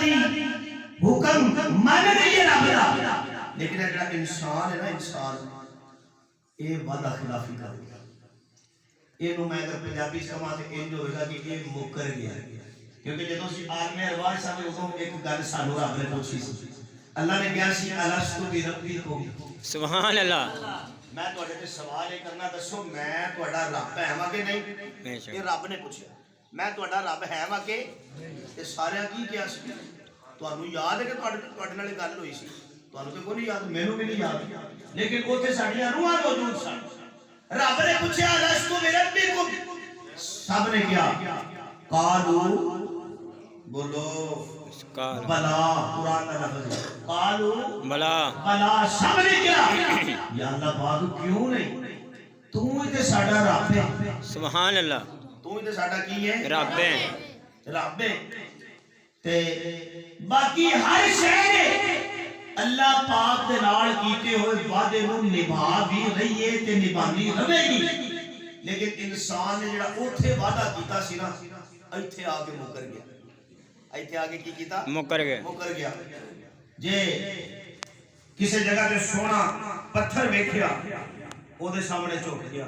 دی حکم مان رہی ہے رب دا، لیکن جڑا انسان ہے نا، انسان یہ وعدہ خلافی کر گیا. یہ میں اگر پنجابی سما تے انج ہوئے گا کہ یہ مکر گیا. کیونکہ جدوں سی عالم ارواح سامنے ادوں ایک گل سانو رب نے پوچھی سی. اللہ نے کہا سی الستو بربکم، سبحان اللہ. میں تواڈے تے سوال یہ کرنا، دسو میں تواڈا رب ہے وا کہ نہیں؟ یہ رب نے پوچھا میں تواڈا رب ہے وا کہ؟ تے سارے کی کیا سی؟ تانوں یاد ہے کہ تواڈے نال گل ہوئی سی؟ تانوں تے کوئی نہیں یاد، مینوں بھی نہیں یاد، لیکن اوتھے ساڈیاں روحاں موجود سن. رب نے پوچھا الستو بربکم، سب نے کیا؟ قالو، بولو بلا. قرآن کا لفظ ہے قالو بلا، بلا، سب نے کیا؟ یا اللہ پاک کیوں نہیں؟ تو ہی تے ساڈا رب ہے. سبحان اللہ. تو ہی تے ساڈا کی ہے؟ رب ہے. رب ہے. تے باقی ہر شے نے اللہ پاک دے نال کیتے ہوئے وعدے نو نبھا بھی رہی ہے تے نبھانی رہے گی. لیکن انسان نے جڑا اوتھے وعدہ کیتا سی نا، ایتھے آ کے مکر گیا. ایتھے آگے کی کیتا؟ مکر گیا. جے کسی جگہ تے سونا پتھر ویکھیا او دے سامنے جھک گیا.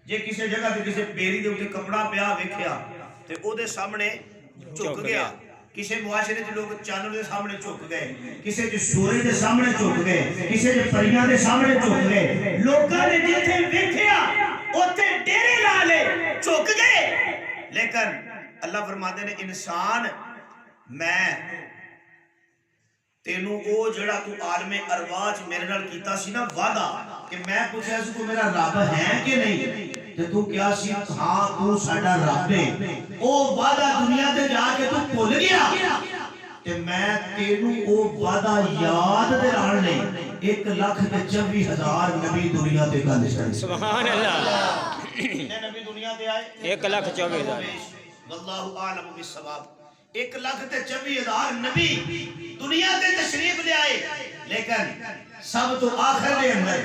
جے کسی جگہ تے کسی بیری دے اوتے کپڑا پیا ویکھیا تے او دے سامنے جھک گیا. کسی معاشرے چ لوگ چاند دے سامنے جھک گئے، کسی چ سورج دے سامنے جھک گئے، کسی چ پریاں دے سامنے جھک گئے. لوکاں نے جتھے ویکھیا اوتھے ڈیرے لا لے، جھک گئے. لیکن اللہ فرماتے نے انسان میں تینوں او جڑا تو عالم ارواح میرے نال کیتا سی نا وعدہ، کہ میں پوچھا سی تو میرا رب ہے کہ نہیں؟ تے تو کیا سی؟ ہاں تو ساڈا رب ہے. او وعدہ دنیا تے جا کے تو بھول گیا تے میں تینوں او وعدہ یاد دلانے لئی 1,24,000 نبی دنیا تے گل چھڑی. سبحان اللہ. کتنے نبی دنیا تے آئے؟ 1,24,000. واللہ اعلم بالصواب. 1,24,000 نبی دنیا تے تشریف لے آئے، لیکن سب تو آخر دے اندر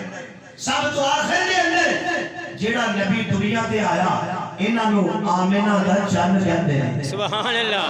جیڑا نبی دنیا تے آیا انہاں نو آمنہ دا چن کہندے ہیں. سبحان اللہ.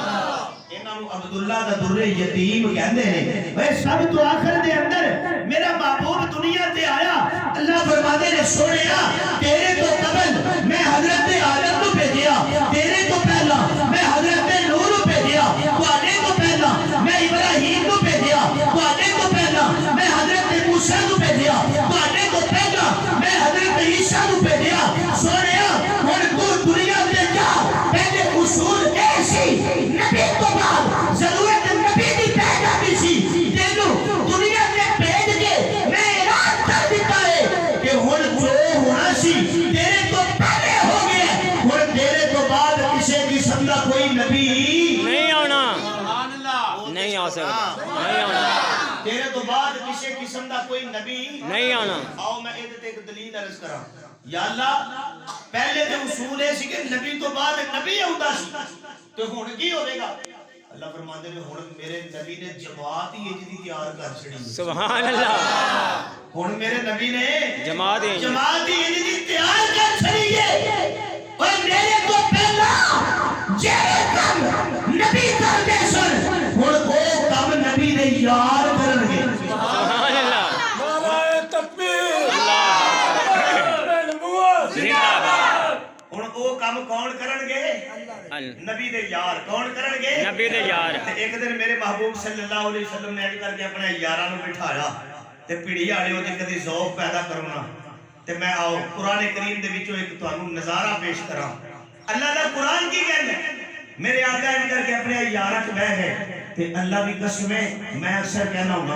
انہاں نو عبداللہ دا در یتیم کہندے ہیں. اے سب تو آخر دے اندر میرا محبوب دنیا تے آیا. اللہ فرماتے نے سونیا تیرے تو قبل میں حضرت آدم کو بھیجیا، تیرے تو پہلا میں حضرت نوح کو بھیجیا، تواڈے تو پہلا میں ابراہیم کو بھیجیا، تواڈے تو پہلا میں حضرت موسیٰ کو بھیجیا، تواڈے تو پہلا میں حضرت عیسیٰ کو بھیجیا. سونیا ہن تو دنیا تے جا، پہلے اصول اے سی نبی تو بعد ضرورت نبی دی پہ جاتی سی. تینوں دنیا تے بھیج کے میں اعلان کر دیتا ہے کہ ہن جو ہونا سی تیرے تو پہلے ہو گیا. ہن تیرے تو بعد کسی قسم دا کوئی نبی نہیں آنا، نہیں آ سکتا، نہیں آنا. تیرے تو بعد کسی قسم دا کوئی نبی نہیں آنا. آؤ میں ایک تے ایک دلیل عرض کراں. یا اللہ پہلے تے اصول ہے سی کہ نبی تو بعد نبی ہوندا سی، تے ہن کی ہوے گا؟ اللہ فرماتے ہیں ہن میرے نبی نے جماعت ہی انج دی تیار کر چھڑی. سبحان اللہ. ہن میرے نبی نے جماعت ہی انج دی تیار کر چھڑی ہے. اور میرے تو پہلا جڑے کم نبی کردے سن ہن او کم نبی نے یار کرن گے. سبحان اللہ. ہن او کم کون کرن گے؟ نبی دے یار. کون کرن گے؟ نبی دے یار. ایک دن میرے محبوب صلی اللہ علیہ وسلم نے اج کر کے اپنے یاراں نوں بٹھایا تے پیڑھی والے او دی کدی ذوق پیدا کرنا تے میں آؤ قرآن کریم دے وچوں ایک تانوں نظارہ پیش کراں. اللہ دا قرآن کی کہندا ہے؟ میرے آقا اج کر کے اپنے یاراں وچ بیٹھ گئے تے اللہ دی قسم ہے میں اکثر کہنا ہوں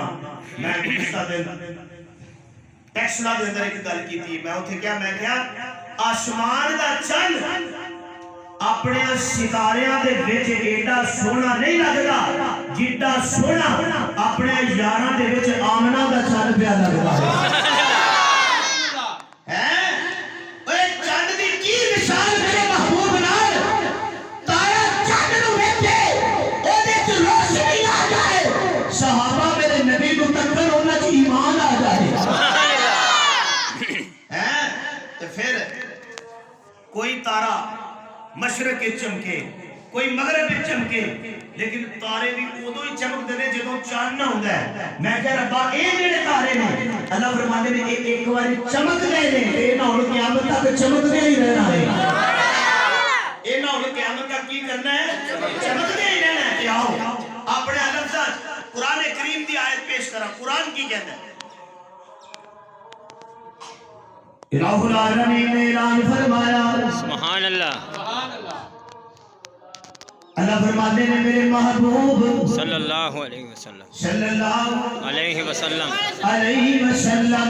میں گزشتہ دن ٹیکسلا دے اندر ایک گل کیتی. میں اوتھے کیا میں کہیا آسمان دا چن اپنے ستاریاں دے وچ ایڈا سونا نہیں لگدا جڈا سونا اپنے یاراں دے وچ آمنہ دا چن پیا لگدا ہے. اوے چن دی کی مثال میرے محبوب نال؟ تارا چن نو ویکھے او دے وچ روشنی آ جائے، صحابہ میرے نبی نو تکن انہاں وچ ایمان آ جائے. پھر کوئی تارا مشرق چمکے کوئی مغرب میں چمکے لیکن تارے بھی ادو ہی چمکتے ہیں جدوں چاننا ہوتا ہے. میں کہ ربا اے جڑے تارے نے اللہ فرماتے ہیں ایک بار چمک گئے نے تے نہ ہن قیامت تک چمکتے ہی رہنا ہے. اے نہ ہن قیامت تک کی کرنا ہے چمکتے ہی رہنا ہے. تے آؤ اپنے الفاظ قرآن کریم دی آیت پیش کرا. قرآن کی کہتا ہے الہ العالمین نے اعلان فرمایا سبحان اللہ اللہ فرماتے ہیں میرے محبوب صلی اللہ علیہ وسلم صلی اللہ علیہ وسلم علیہ وسلم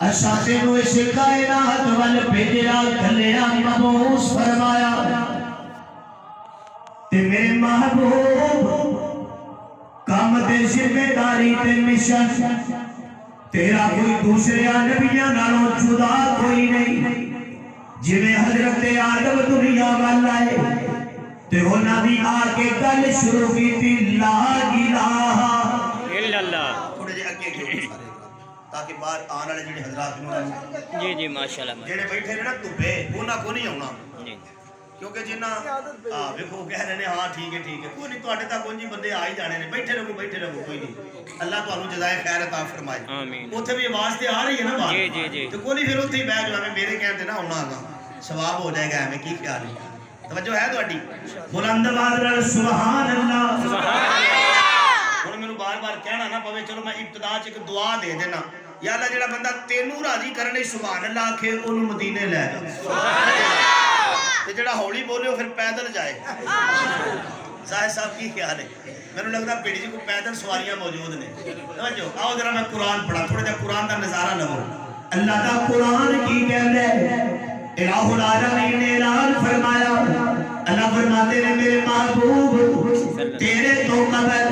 اشاتے نو اس کائنات وال بھیجیا گلیا مبعوث فرمایا تے میرے محبوب کام تے ذمہ داری تے مشن تیرا کوئی دوسرے نبیاں نالوں جدا کوئی نہیں. جویں حضرت آدم دنیا وال آئے تے انہاں دی آ کے گل شروع کیتی لا الہ الا اللہ. تھوڑے جے اگے کھڑو سارے تاکہ باہر آن والے جڑے حضرات نے جی جی ماشاءاللہ جڑے بیٹھے نے نا دھوپے انہاں کو نہیں آਉਣਾ جی کیونکہ جنہ ویکھو کہہ رہے نے ہاں ٹھیک ہے کوئی نہیں تواڈے تک کونجی بندے آ ہی جانے نے بیٹھے رہو کوئی نہیں. اللہ تانوں جزائے خیر عطا فرمائے. آمین. اوتھے بھی آواز تے آ رہی ہے نا باہر جی جی جی تو کوئی نہیں پھر اوتھے ہی بیٹھ جاویں میرے کہن تے نہ آਉਣਾ آگا ثواب ہو جائے گا. ہمیں کی خیال ہے توجہ ہے تہاڈی بلند آواز نال سبحان اللہ سبحان اللہ. ہن مینوں بار بار کہنا نہ پوے چلو میں ابتدا چ ایک دعا دے دینا یا اللہ جڑا بندہ تینوں راضی کرنے سبحان اللہ آکھے اونوں مدینے لے جا. سبحان اللہ. تے جڑا ہولی بولے پھر پیدل جائے. صاحب صاحب کی خیال ہے میرے لگتا ہے پیڑی جی کو پیدل سواریاں موجود نے. توجہ آؤ ذرا میں قرآن پڑھا تھوڑا جا قرآن دا نظارہ لو. اللہ دا قرآن کی کہندا ہے الہ العالمین نے اعلان فرمایا. اللہ فرماتے ہیں میرے محبوب تیرے تو قبل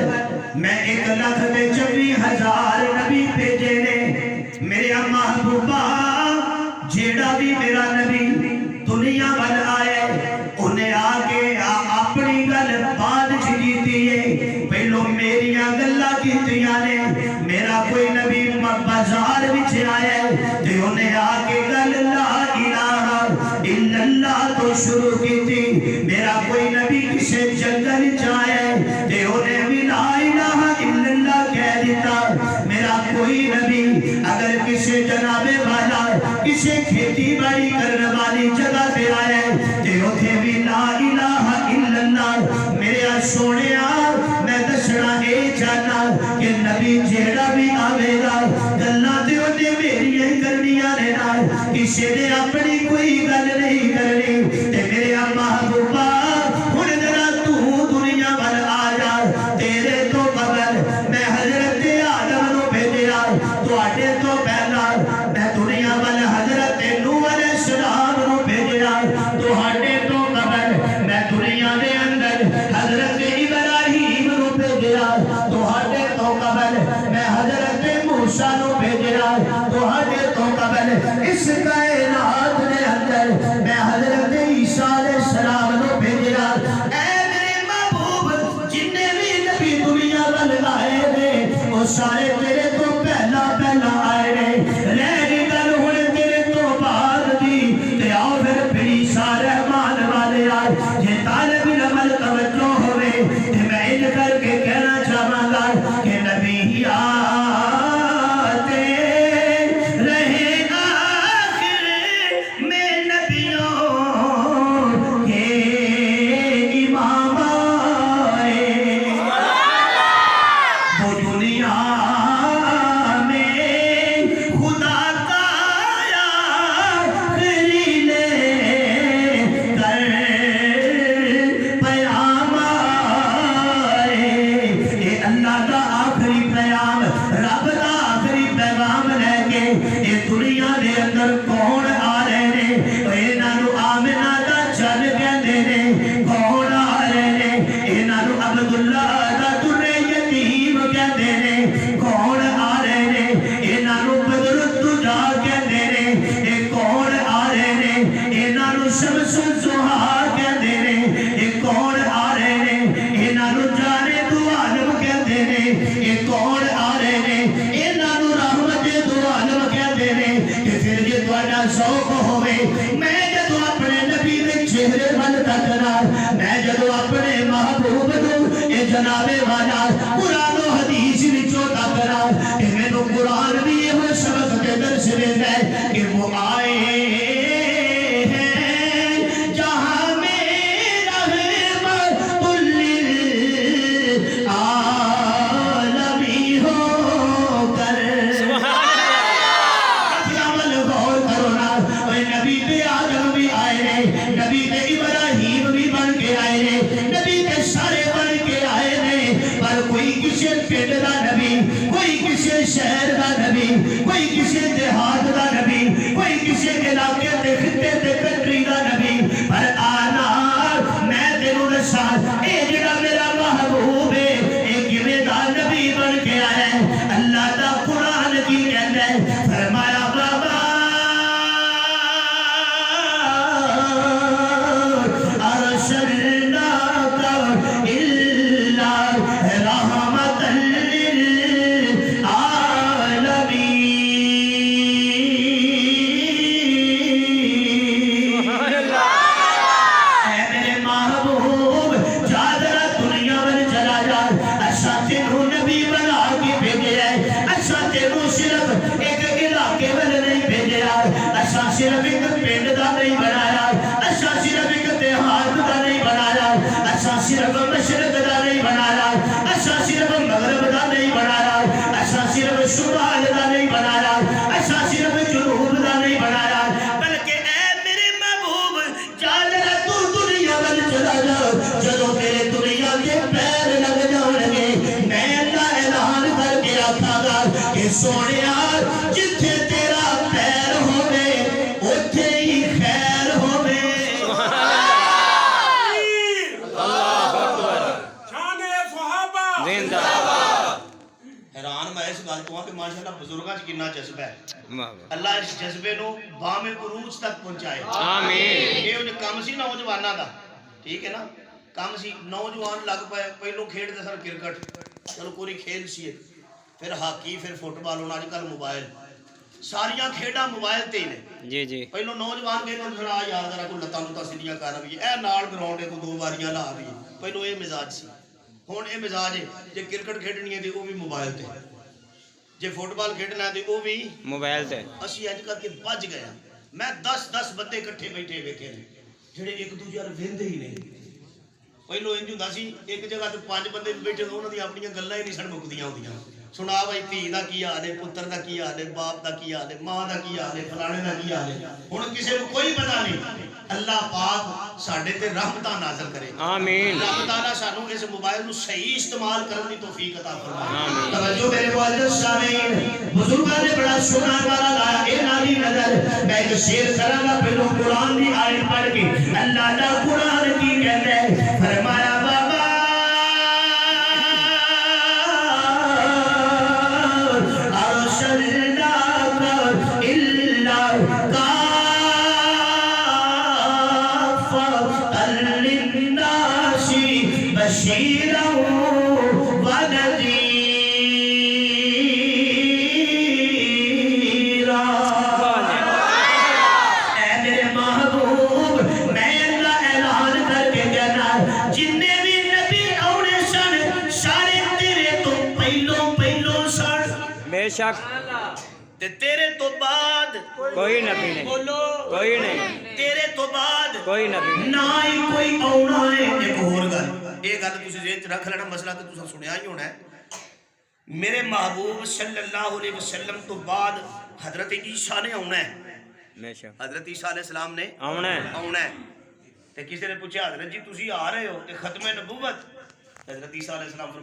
میں 1,24,000 نبی بھیجے نے. میرے محبوبہ جیڑا بھی میرا نبی دنیا وال آئے انہیں آگے اپنی گل بعد چیتی ہے پہلو میریاں گلہ کیتیاں نے. میرا کوئی نبی بازار وچ آئے تے انہیں آگے گل لا الہ الا اللہ تو شروع کیتی. میرا کوئی نبی کسے جنگل جائے تے انہیں بھی لا الہ الا اللہ کہہ دیتا. میرا کوئی نبی اگر کسے جناب والا کسے کھیتی باڑی کرنے والی جگہ پہ آئے تے اوتھے بھی لا الہ الا اللہ. میرے سونیا میں دسنا اے جانا کہ نبی جیڑا بھی آوے گا گلاں تے اونے میریاں کرنیاں نے نال کسے نے اپنی کوئی گل نہیں کرنی. تے میرے محبوبہ ہن ذرا تو دنیا وال آ جا. تیرے تو قبل میں حضرت آدم نو بھیجیا تواڈے تو پہلا میں دنیا وال حضرت نوح علیہ السلام نو بھیجیا. تواڈے تو قبل میں دنیا دے اندر حضرت ابراہیم نو بھیجیا. تواڈے تو قبل میں حضرت موسیٰ نو بھیجیا. تواڈے تو قبل اس کائنات دے اندر میں حضرت عیسیٰ علیہ السلام نو بھیجیا. اے میرے محبوب جننے بھی نبی دنیا وال آئے نے وہ سارے تیرے تو پہلا آئے نے. رہ گئی گل ہن تیرے تو بعد دی تے آؤ پھر پھری سارے رحمان والے آئے. جے طالب علم توجہ ہوئے تے میں ان کر کے کہنا چاہاں گا کہ نبی آتے رہے آخر میں نبیوں کے امام آئے. وہ دنیا کون آ رہے نے انہاں نو آمنہ دا چن کہندے نے. کون آ رہے نے انہاں نو عبداللہ دا در یتیم کہندے نے. کون آ رہے نے انہاں نو بدر الدجا کہندے نے. کون آ رہے نے انہاں نو شمس الضحیٰ کہندے نے. کون آ رہے نے انہاں نو جانے دو عالم کہندے نے. کون آ رہے نے انہاں نو رحمت دو عالم کہندے نے. کہ پھر یہ تواڈا ذوق ہوئے میں جدوں اپنے نبی دے چہرے ول تکنا جناب والا قرآن و حدیث وچوں تک رہا کہ مینوں قرآن بھی یہ سبق دے درس دیندا ہے کہ وہ آئے ہیں جہاں میں رحمت للعالمین ہو کر عمل غور کرو نا اے نبی پہ آدم بھی آئے نے نبی پہ ابراہیم بھی بن کے آئے نے نبی پہ سارے بن کے آئے نے پر کوئی کسی پنڈ دا نبی کوئی کسی شہر دا نبی کوئی کسی دیہات دا نبی کوئی کسی علاقے تے خطے تے کنٹری دا نبی پر آنا میں تینوں دساں اے جڑا میرا محبوب ہے اے کیویں دا نبی بن کے آیا ہے اللہ دا قرآن کی کہندا ہے فرمایا بابا ارسلناک الا رحمۃ للعالمین اے میرے محبوب جا ذرا دنیا میں چلا جا اچھا تینوں نبی بنا کے بھیجا ہے اچھا تینوں صرف ایک علاقے میں نہیں بھیجا اچھا صرف ایک پنڈ دا نہیں بنایا اچھا صرف ایک دیہات دا نہیں بنایا اچھا صرف مشرق دا نہیں بنایا اچھا صرف مغرب دا نہیں بنایا اچھا صرف شمال دا نہیں بنایا اچھا صرف جنوب دا نہیں بنایا بلکہ اے میرے محبوب جا ذرا تو دنیا میں چلا جا جدوں تیرے دنیا کے پیر لگ جان گے میں اللہ اعلان کر کے آکھاں گا کہ سونیا جتھے تیرا پیر ہوے اوتھے ہی خیر ہوے زندہ حیران میں اس گل تو ہاں کہ ماشاءاللہ بزرگاں چ کتنا جذبہ ہے واہ اللہ اس جذبے نو بام عروج تک پہنچائے آمین یہ انہیں کم سی نوجواناں دا ٹھیک ہے نا کم سی نوجوان لگ پائے پہلو کھیڑ دے سن کرکٹ چلو پوری کھیل سی ہے پھر ہاکی پھر فٹ بال ہونا آج کل موبائل ساریاں کھیڈاں موبائل تے ہی نے جی جی پہلو نوجوان کہتے ہیں سنا یار ذرا کوئی لتاں لتاں سیدھیاں کر رہی ہے اے نال گراؤنڈ ہے کوئی 2 باریاں لا رہی ہے پہلو یہ مزاج سی ہن یہ مزاج ہے جے کرکٹ کھیڈنی ہے تے وہ بھی موبائل تے جے فٹ بال کھیڈنا ہے تے وہ بھی موبائل تے اسی اج کر کے بج گیا میں 10 بندے اکٹھے بیٹھے ویکھے نے جڑے ایک دوجے نال ویندے ہی نہیں پہلو انج ہوندا سی ایک جگہ تے 5 بندے بیٹھے تو انہاں دی اپنیاں گلاں ہی نہیں سن مکدیاں ہوندیاں سنا بھائی دھی دا کی حال ہے پتر دا کی حال ہے باپ دا کی حال ہے ماں دا کی حال ہے فلانے دا کی حال ہے ہن کسے کو کوئی پتہ نہیں اللہ پاک ساڈے تے رحمتاں نازل کرے آمین اللہ تعالیٰ سانو اس موبائل نو صحیح استعمال کرنے کی توفیق عطا فرمائے آمین توجہ میرے معزز سامعین بزرگاں نے بڑا سنا مارا لایا اے نالی نظر میں ایک شعر کراں گا پہلو قرآن دی آیت پڑھ کے اللہ دا قرآن کی کہتا ہے فرمایا بابا ارسلناک الا للناس بشیرا ونذیرا اے میرے محبوب میں اللہ اعلان کر کے کہنا جننے بھی نبی آنے سن سارے تیرے تو پہلو سن بے شک تے تیرے تو بعد کوئی نبی نہیں بولو کوئی نہیں تیرے تو بعد کوئی نبی نہیں نہ ہی کوئی آنا ہے ایک اور گل یہ گل تسی ذہن چ رکھ لینا مسئلہ تو تساں سنیا ہی ہونا ہے میرے محبوب صلی اللہ علیہ وسلم تو بعد حضرت عیسیٰ نے آنا ہے بے شک حضرت عیسیٰ علیہ السلام نے آنا ہے آنا ہے تے کسی نے پوچھا حضرت جی تسی آ رہے ہو تے ختم نبوت حضرت عیسیٰ علیہ السلام